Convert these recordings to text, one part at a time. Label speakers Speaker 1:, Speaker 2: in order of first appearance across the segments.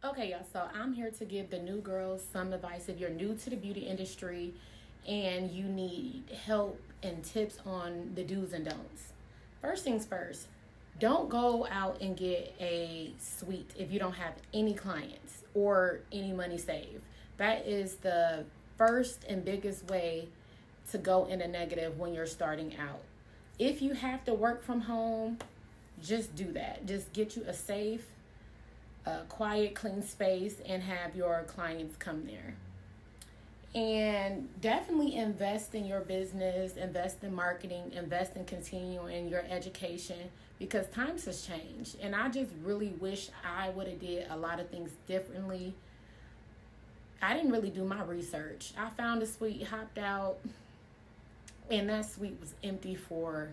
Speaker 1: Okay, y'all, so I'm here to give the new girls some advice if you're new to the beauty industry and you need help and tips on the do's and don'ts. First things first, don't go out and get a suite if you don't have any clients or any money saved. That is the first and biggest way to go in a negative when you're starting out. If you have to work from home, just do that. Just get you a safe, quiet, clean space and have your clients come there. And definitely invest in your business, invest in marketing, invest in continuing your education because times has changed. And I just really wish I would have did a lot of things differently. I didn't really do my research. I found a suite, hopped out, and that suite was empty for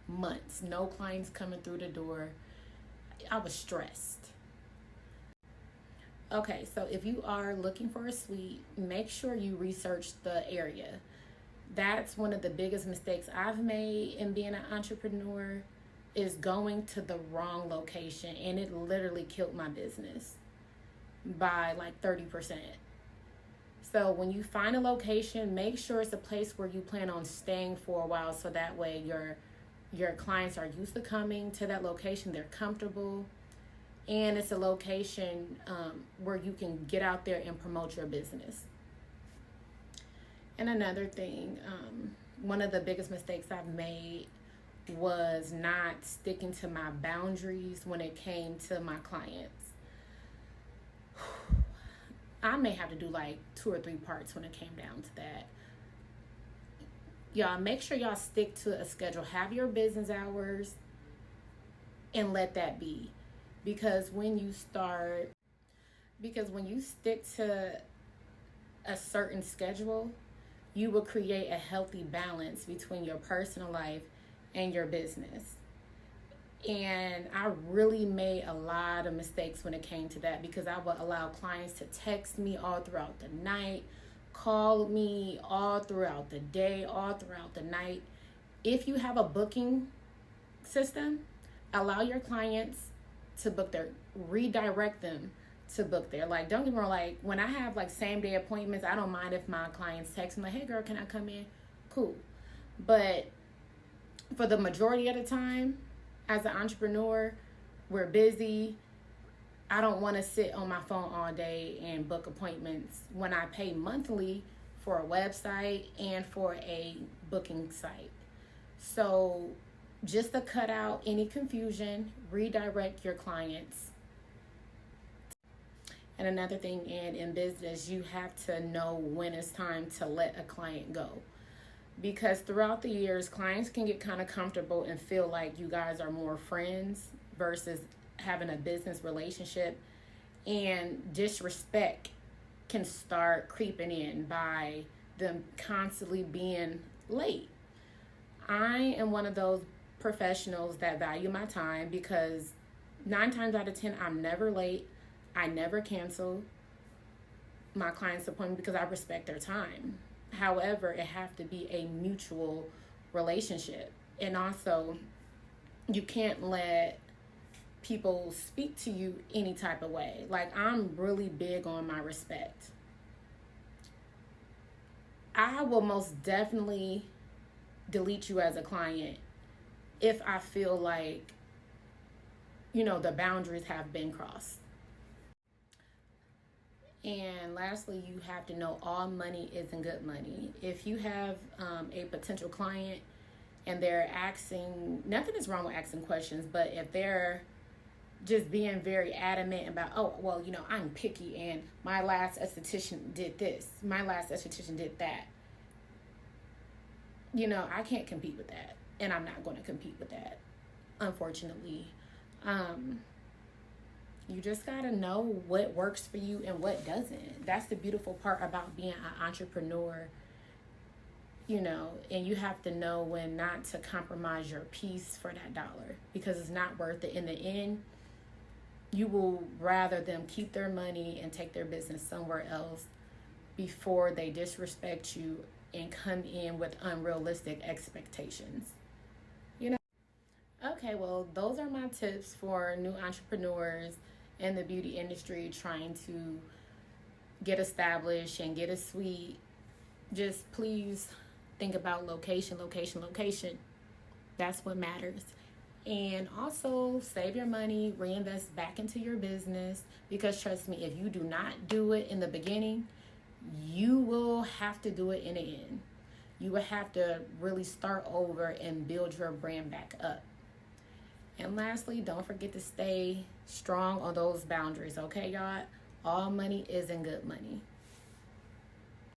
Speaker 1: months. No clients coming through the door. I was stressed. Okay, so if you are looking for a suite, make sure you research the area. That's one of the biggest mistakes I've made in being an entrepreneur is going to the wrong location, and it literally killed my business by like 30%. So when you find a location, make sure it's a place where you plan on staying for a while so that way your clients are used to coming to that location, they're comfortable, and it's a location where you can get out there and promote your business. And another thing, one of the biggest mistakes I've made was not sticking to my boundaries when it came to my clients. I may have to do like 2 or 3 parts when it came down to that. Y'all make sure y'all stick to a schedule. Have your business hours and let that be. Because when you stick to a certain schedule, you will create a healthy balance between your personal life and your business. And I really made a lot of mistakes when it came to that because I would allow clients to text me all throughout the night, call me all throughout the day, all throughout the night. If you have a booking system, allow your clients to book their, redirect them to book there. Like, don't get me wrong, like when I have like same day appointments, I don't mind if my clients text me like, hey girl, can I come in? Cool. But for the majority of the time, as an entrepreneur, we're busy. I don't want to sit on my phone all day and book appointments when I pay monthly for a website and for a booking site. So just to cut out any confusion, redirect your clients. And another thing in business, you have to know when it's time to let a client go. Because throughout the years, clients can get kind of comfortable and feel like you guys are more friends versus having a business relationship. And disrespect can start creeping in by them constantly being late. I am one of those professionals that value my time because 9 times out of 10, I'm never late. I never cancel my client's appointment because I respect their time. However, it has to be a mutual relationship. And also, you can't let people speak to you any type of way. Like, I'm really big on my respect. I will most definitely delete you as a client if I feel like, the boundaries have been crossed. And lastly, you have to know all money isn't good money. If you have a potential client and they're asking, nothing is wrong with asking questions, but if they're just being very adamant about, oh, well, I'm picky and my last esthetician did this, my last esthetician did that. I can't compete with that, and I'm not going to compete with that, unfortunately. You just got to know what works for you and what doesn't. That's the beautiful part about being an entrepreneur, and you have to know when not to compromise your peace for that dollar because it's not worth it. In the end, you will rather them keep their money and take their business somewhere else before they disrespect you and come in with unrealistic expectations. Okay, well, those are my tips for new entrepreneurs in the beauty industry trying to get established and get a suite, just please think about location, location, location. That's what matters. And also save your money, reinvest back into your business, because trust me, if you do not do it in the beginning, you will have to do it in the end. You will have to really start over and build your brand back up. And lastly, don't forget to stay strong on those boundaries, okay, y'all? All money isn't good money.